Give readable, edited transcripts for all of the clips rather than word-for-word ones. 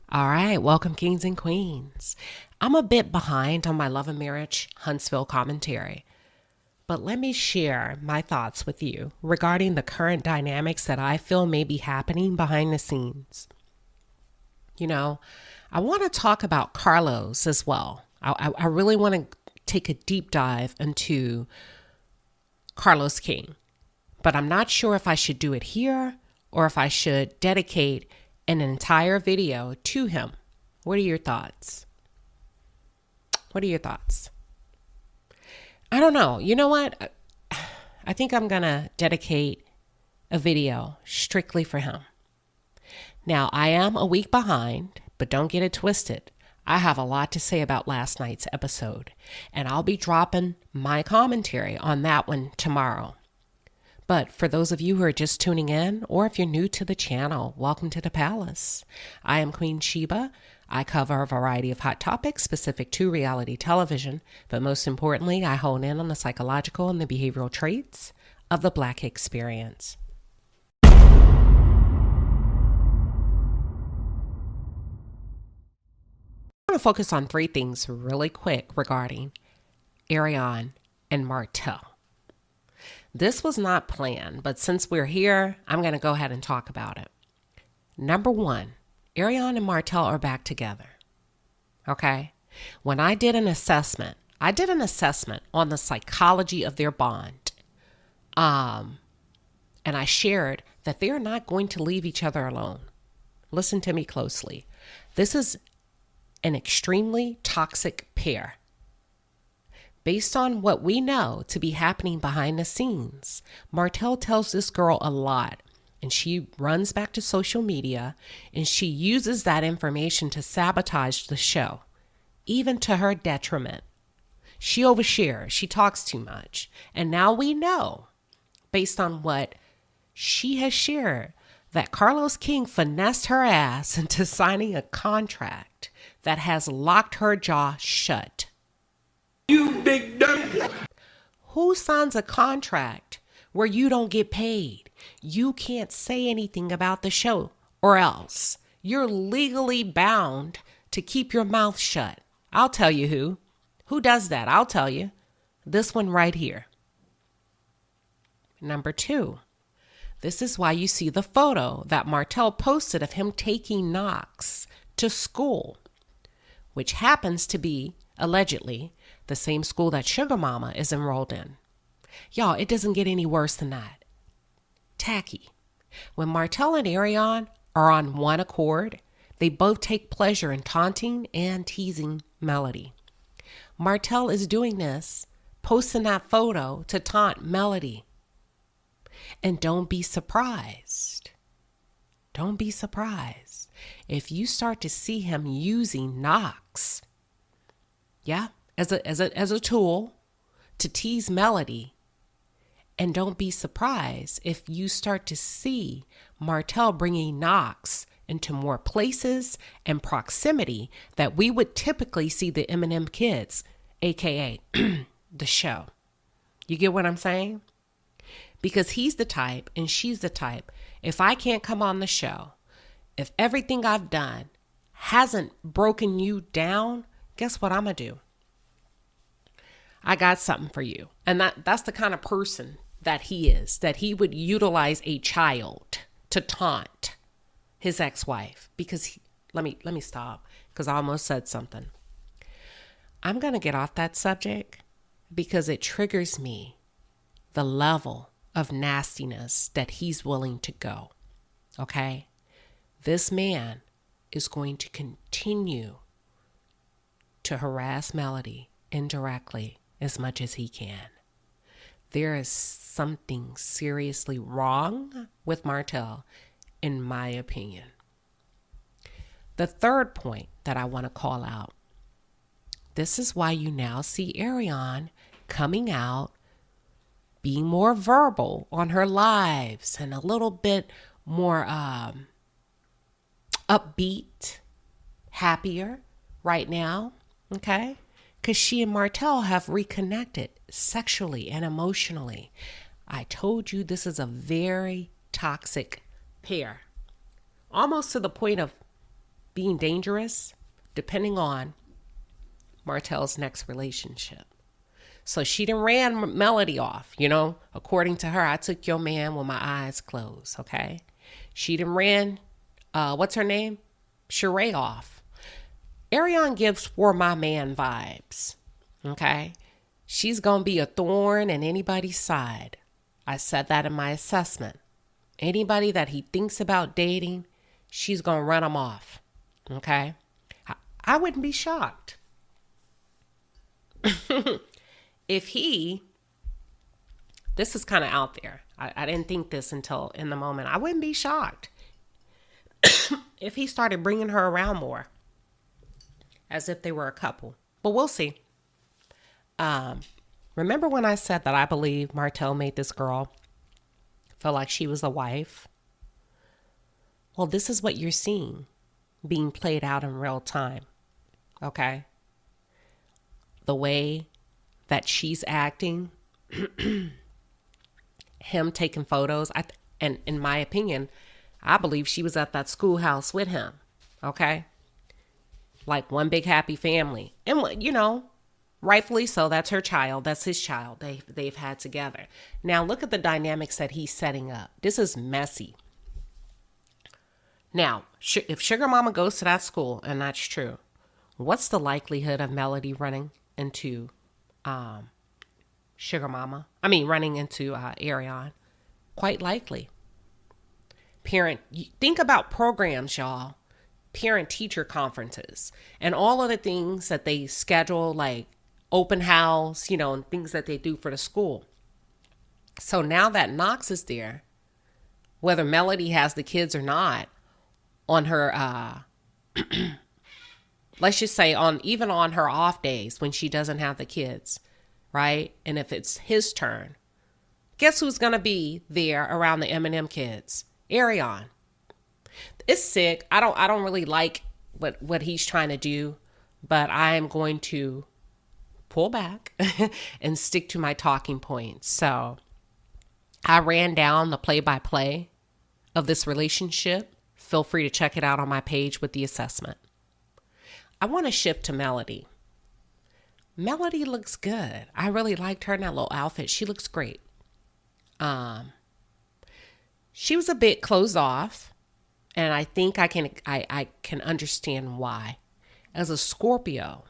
All right, welcome, kings and queens. I'm a bit behind on my Love and Marriage Huntsville commentary, but let me share my thoughts with you regarding the current dynamics that I feel may be happening behind the scenes. I want to talk about Carlos as well. I really want to take a deep dive into Carlos King, but I'm not sure if I should do it here or if I should dedicate an entire video to him. What are your thoughts? I don't know. You know what? I think I'm going to dedicate a video strictly for him. Now, I am a week behind, but don't get it twisted. I have a lot to say about last night's episode, and I'll be dropping my commentary on that one tomorrow. But for those of you who are just tuning in, or if you're new to the channel, welcome to the palace. I am Queen Shiba. I cover a variety of hot topics specific to reality television, but most importantly, I hone in on the psychological and the behavioral traits of the Black experience. I want to focus on three things really quick regarding Arion and Martel. This was not planned, but since we're here, I'm going to go ahead and talk about it. Number one, Arion and Martel are back together. Okay? When I did an assessment on the psychology of their bond. And I shared that they're not going to leave each other alone. Listen to me closely. This is an extremely toxic pair. Based on what we know to be happening behind the scenes, Martel tells this girl a lot, and she runs back to social media, and she uses that information to sabotage the show, even to her detriment. She overshares, she talks too much, and now we know, based on what she has shared, that Carlos King finessed her ass into signing a contract that has locked her jaw shut. You big dumb. Who signs a contract where you don't get paid? You can't say anything about the show, or else you're legally bound to keep your mouth shut. I'll tell you who. Who does that? I'll tell you. This one right here. Number two. This is why you see the photo that Martel posted of him taking Knox to school, which happens to be, allegedly, the same school that Sugar Mama is enrolled in. Y'all, it doesn't get any worse than that. Tacky. When Martel and Arion are on one accord, they both take pleasure in taunting and teasing Melody. Martel is doing this, posting that photo to taunt Melody. And don't be surprised. Don't be surprised if you start to see him using Knox. Yeah, as a tool to tease Melody. And don't be surprised if you start to see Martel bringing Knox into more places and proximity that we would typically see the Eminem kids, aka the show. You get what I'm saying? Because he's the type and she's the type. If I can't come on the show, if everything I've done hasn't broken you down, guess what I'm going to do? I got something for you. And that's the kind of person that he is, that he would utilize a child to taunt his ex-wife. Because let me stop, because I almost said something. I'm going to get off that subject because it triggers me, the level of nastiness that he's willing to go. Okay? This man is going to continue to harass Melody indirectly as much as he can. There is something seriously wrong with Martel, in my opinion. The third point that I want to call out, this is why you now see Arion coming out, being more verbal on her lives and a little bit more upbeat, happier right now, okay? Because she and Martel have reconnected sexually and emotionally. I told you this is a very toxic pair, almost to the point of being dangerous depending on Martel's next relationship. So she done ran Melody off, according to her. I took your man with my eyes closed, okay? She done ran, what's her name? Sheree off. Arion gives for my man vibes, okay? She's going to be a thorn in anybody's side. I said that in my assessment. Anybody that he thinks about dating, she's going to run him off, okay? I wouldn't be shocked. If this is kind of out there. I didn't think this until in the moment. I wouldn't be shocked if he started bringing her around more as if they were a couple. But we'll see. Remember when I said that I believe Martel made this girl feel like she was a wife? Well, this is what you're seeing being played out in real time. Okay? The way that she's acting, him taking photos, and in my opinion, I believe she was at that schoolhouse with him, okay? Like one big happy family. And, rightfully so, that's her child, that's his child they've had together. Now, look at the dynamics that he's setting up. This is messy. Now, if Sugar Mama goes to that school, and that's true, what's the likelihood of Melody running into running into Arion? Quite likely. Think about programs, y'all. Parent-teacher conferences and all of the things that they schedule, like open house, and things that they do for the school. So now that Knox is there, whether Melody has the kids or not, on her let's just say even on her off days when she doesn't have the kids, right? And if it's his turn, guess who's going to be there around the M&M kids? Arion. It's sick. I don't really like what he's trying to do, but I am going to pull back and stick to my talking points. So I ran down the play-by-play of this relationship. Feel free to check it out on my page with the assessment. I want to shift to Melody. Melody looks good. I really liked her in that little outfit. She looks great. She was a bit closed off, and I think I can understand why. As a Scorpios,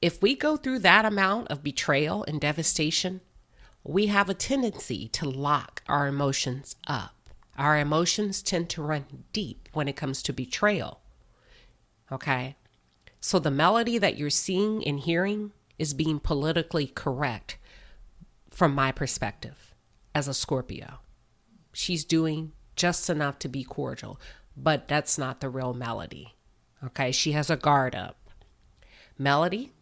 if we go through that amount of betrayal and devastation, we have a tendency to lock our emotions up. Our emotions tend to run deep when it comes to betrayal. Okay? So the Melody that you're seeing and hearing is being politically correct from my perspective as a Scorpio. She's doing just enough to be cordial, but that's not the real Melody. Okay? She has a guard up. Melody,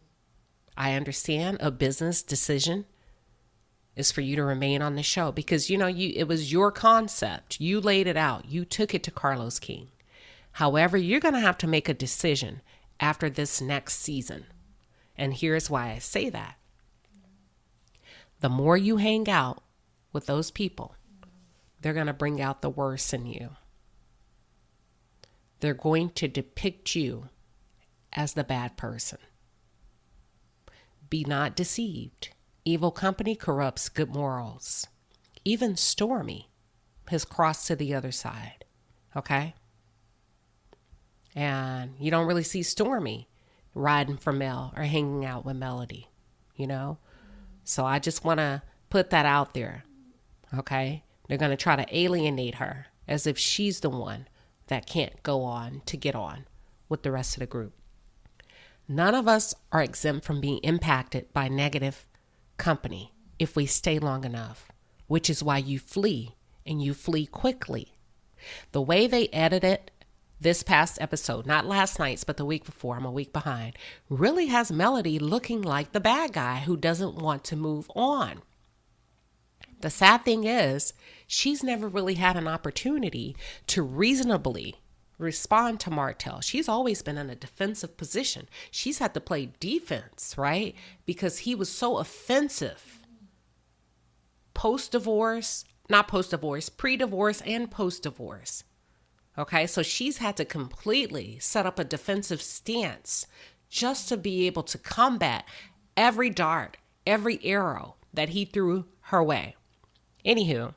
I understand a business decision is for you to remain on the show because, it was your concept. You laid it out. You took it to Carlos King. However, you're going to have to make a decision after this next season. And here's why I say that. The more you hang out with those people, they're going to bring out the worst in you. They're going to depict you as the bad person. Be not deceived. Evil company corrupts good morals. Even Stormy has crossed to the other side. Okay? And you don't really see Stormy riding for Mel or hanging out with Melody, So I just want to put that out there. Okay? They're going to try to alienate her as if she's the one that can't go on to get on with the rest of the group. None of us are exempt from being impacted by negative company if we stay long enough, which is why you flee, and you flee quickly. The way they edited this past episode, not last night's, but the week before, I'm a week behind, really has Melody looking like the bad guy who doesn't want to move on. The sad thing is, she's never really had an opportunity to reasonably respond to Martel. She's always been in a defensive position. She's had to play defense, right? Because he was so offensive. Pre-divorce and post-divorce. Okay, so she's had to completely set up a defensive stance just to be able to combat every dart, every arrow that he threw her way. Anywho,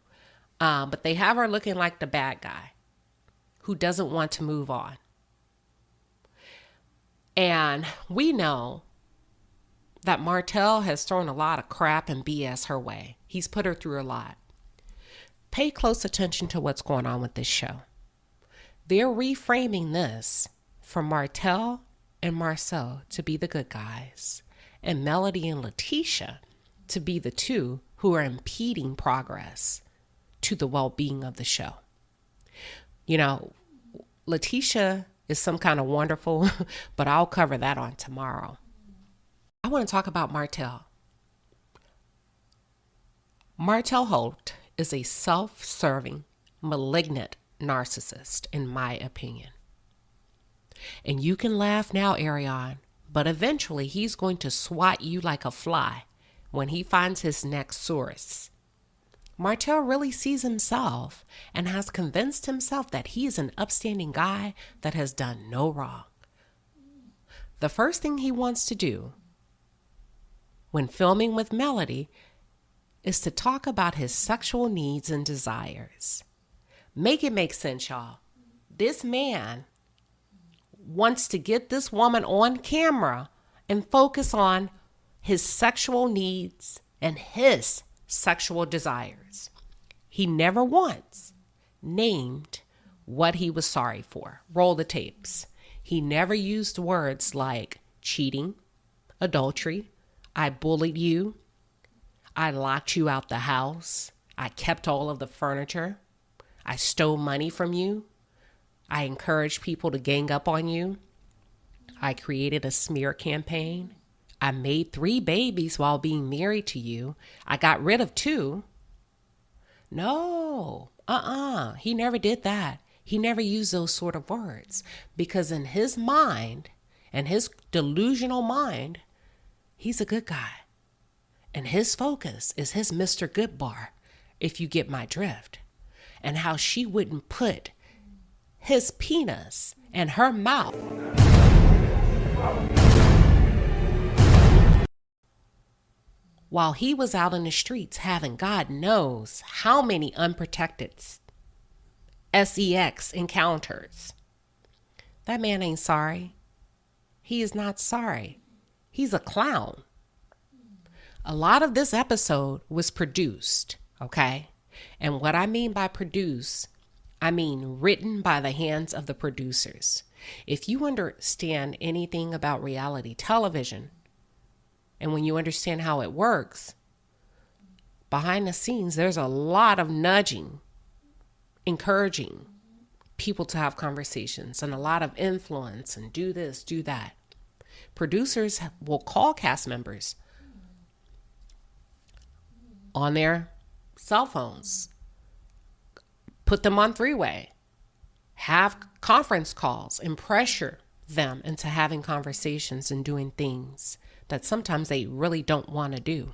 but they have her looking like the bad guy who doesn't want to move on. And we know that Martel has thrown a lot of crap and BS her way. He's put her through a lot. Pay close attention to what's going on with this show. They're reframing this for Martel and Marcel to be the good guys, and Melody and Letitia to be the two who are impeding progress to the well-being of the show. You know, Letitia is some kind of wonderful, but I'll cover that on tomorrow. I want to talk about Martel. Martel Holt is a self-serving, malignant narcissist, in my opinion. And you can laugh now, Arion, but eventually he's going to swat you like a fly when he finds his next source. Martel really sees himself and has convinced himself that he is an upstanding guy that has done no wrong. The first thing he wants to do when filming with Melody is to talk about his sexual needs and desires. Make it make sense, y'all. This man wants to get this woman on camera and focus on his sexual needs and his sexual desires. He never once named what he was sorry for. Roll the tapes. He never used words like cheating, adultery, I bullied you, I locked you out the house, I kept all of the furniture, I stole money from you, I encouraged people to gang up on you, I created a smear campaign, I made 3 babies while being married to you, I got rid of 2. No, he never did that. He never used those sort of words because in his mind and his delusional mind, he's a good guy. And his focus is his Mr. Goodbar, if you get my drift. And how she wouldn't put his penis in her mouth. While he was out in the streets having God knows how many unprotected sex encounters. That man ain't sorry. He is not sorry. He's a clown. A lot of this episode was produced, okay? And what I mean by produce, I mean written by the hands of the producers. If you understand anything about reality television, and when you understand how it works, behind the scenes, there's a lot of nudging, encouraging people to have conversations, and a lot of influence and do this, do that. Producers will call cast members on their cell phones, put them on 3-way, have conference calls, and pressure them into having conversations and doing things that sometimes they really don't want to do.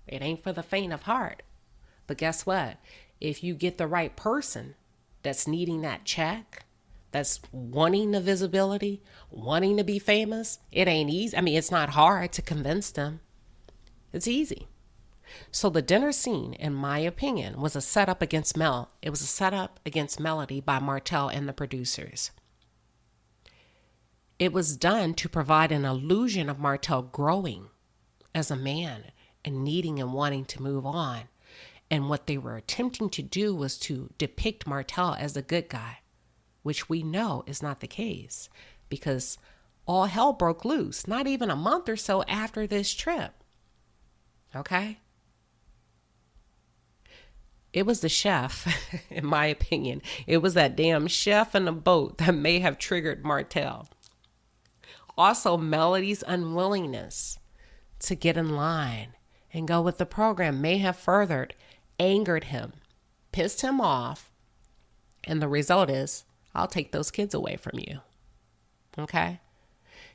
It ain't for the faint of heart. But guess what? If you get the right person that's needing that check, that's wanting the visibility, wanting to be famous, it ain't easy. I mean, it's not hard to convince them. It's easy. So the dinner scene, in my opinion, was a setup against Mel. It was a setup against Melody by Martel and the producers. It was done to provide an illusion of Martel growing as a man and needing and wanting to move on. And what they were attempting to do was to depict Martel as the good guy, which we know is not the case because all hell broke loose not even a month or so after this trip. Okay? It was the chef, in my opinion. It was that damn chef in the boat that may have triggered Martel. Also, Melody's unwillingness to get in line and go with the program may have furthered, angered him, pissed him off, and the result is, I'll take those kids away from you. Okay?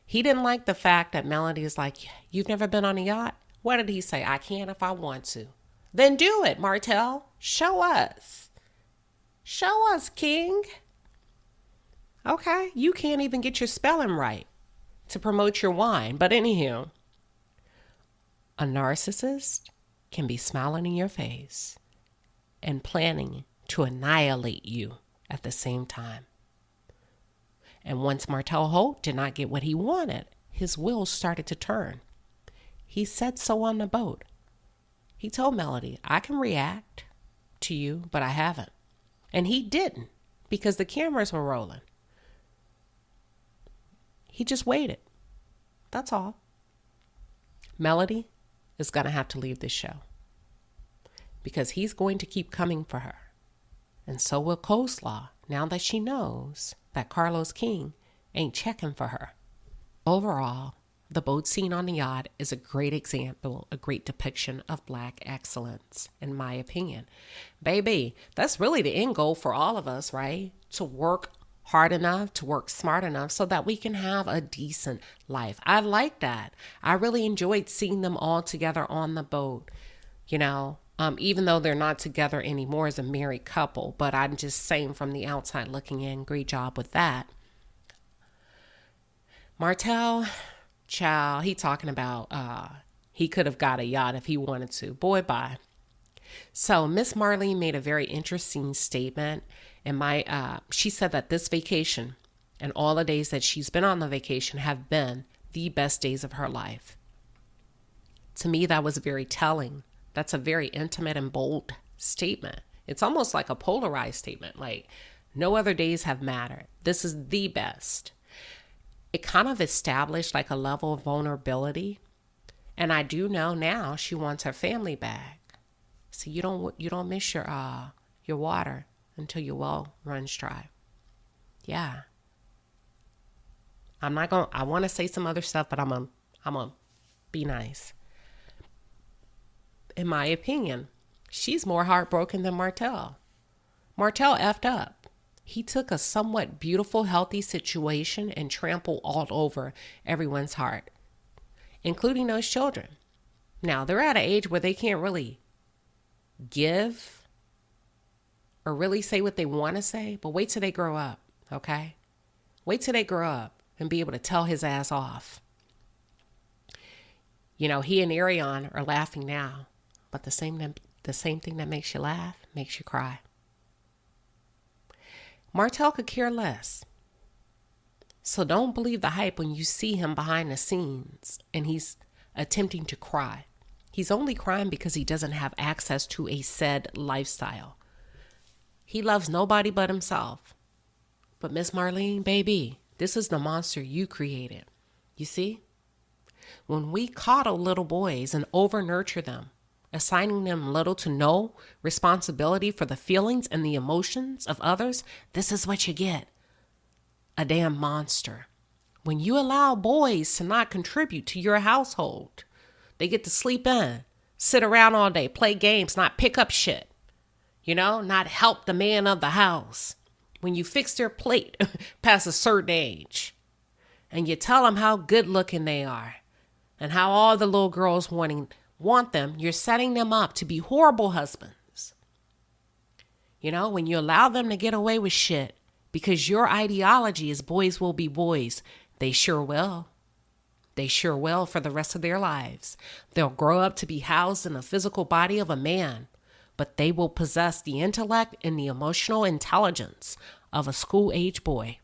He didn't like the fact that Melody is like, you've never been on a yacht? What did he say? I can if I want to. Then do it, Martel. Show us. Show us, King. Okay, you can't even get your spelling right to promote your wine. But anywho, a narcissist can be smiling in your face and planning to annihilate you at the same time. And once Martel Holt did not get what he wanted, his wheels started to turn. He said so on the boat. He told Melody, I can react to you, but I haven't. And he didn't, because the cameras were rolling. He just waited. That's all. Melody is going to have to leave this show, because he's going to keep coming for her. And so will Coleslaw, now that she knows that Carlos King ain't checking for her. Overall, the boat scene on the yacht is a great example, a great depiction of Black excellence, in my opinion. Baby, that's really the end goal for all of us, right? To work hard enough, to work smart enough so that we can have a decent life. I like that. I really enjoyed seeing them all together on the boat, you know, even though they're not together anymore as a married couple. But I'm just saying, from the outside looking in, great job with that. Martel, child, he talking about he could have got a yacht if he wanted to. Boy, bye. So Miss Marlene made a very interesting statement. She said that this vacation and all the days that she's been on the vacation have been the best days of her life. To me, that was very telling. That's a very intimate and bold statement. It's almost like a polarized statement, like no other days have mattered. This is the best. It kind of established like a level of vulnerability. And I do know now she wants her family back. So you don't miss your water until your well runs dry. Yeah. I want to say some other stuff, but I'm gonna be nice. In my opinion, she's more heartbroken than Martel. Martel effed up. He took a somewhat beautiful, healthy situation and trampled all over everyone's heart, including those children. Now, they're at an age where they can't really give or really say what they want to say, but wait till they grow up, okay? Wait till they grow up and be able to tell his ass off. You know, he and Arion are laughing now, but the same thing that makes you laugh makes you cry. Martel could care less. So don't believe the hype when you see him behind the scenes and he's attempting to cry. He's only crying because he doesn't have access to a said lifestyle. He loves nobody but himself. But Miss Marlene, baby, this is the monster you created. You see? When we coddle little boys and over-nurture them, assigning them little to no responsibility for the feelings and the emotions of others, this is what you get. A damn monster. When you allow boys to not contribute to your household, they get to sleep in, sit around all day, play games, not pick up shit. You know, not help the man of the house. When you fix their plate past a certain age and you tell them how good looking they are and how all the little girls want them, you're setting them up to be horrible husbands. You know, when you allow them to get away with shit because your ideology is boys will be boys, they sure will. They sure will for the rest of their lives. They'll grow up to be housed in the physical body of a man, but they will possess the intellect and the emotional intelligence of a school-age boy.